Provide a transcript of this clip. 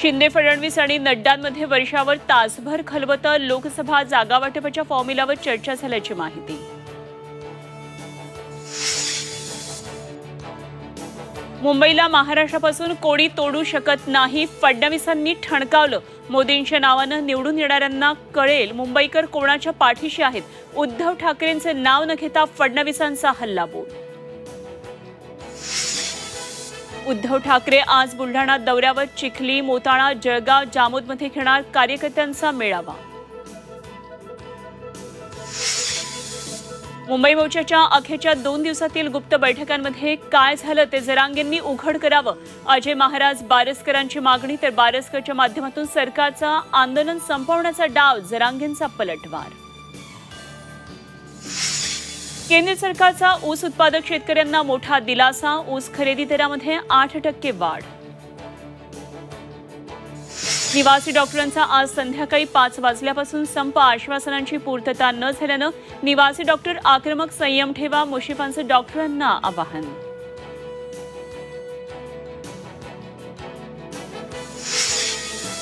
शिंदे फडणवीस आणि नड्डांमध्ये वर्षावर तासभर खलबतं. लोकसभा जागा वाटपाच्या फॉर्म्युलावर चर्चा झाल्याची माहिती. मुंबईला महाराष्ट्रापासून कोणी तोडू शकत नाही. फडणवीसांनी ठणकावलं. मोदींच्या नावानं निवडून येणाऱ्यांना कळेल मुंबईकर कोणाच्या पाठीशी आहेत. उद्धव ठाकरेंचे नाव न घेता फडणवीसांचा हल्लाबोल. उद्धव ठाकरे आज बुलढाणा दौऱ्यावर. चिखली, मोताळा, जळगाव, जामोदमध्ये घेणार कार्यकर्त्यांचा मेळावा. मुंबई मोर्चाच्या अखेरच्या 2 दिवसातील गुप्त बैठकांमध्ये काय झालं ते जरांगेंनी उघड करावं. अजय महाराज बारसकरांची मागणी, तर बारसकरच्या माध्यमातून सरकारचा आंदोलन संपवण्याचा डाव. जरांगेंचा पलटवार. केंद्र सरकारचा ऊस उत्पादक शेतकऱ्यांना मोठा दिलासा. ऊस खरेदी दरामध्ये 8% वाढ. निवासी डॉक्टरांचा आज संध्याकाळी 5 वाजल्यापासून संप. आश्वासनांची पूर्तता न झाल्यानं निवासी डॉक्टर आक्रमक. संयम ठेवा, मुश्रीफांचं डॉक्टरांना आवाहन.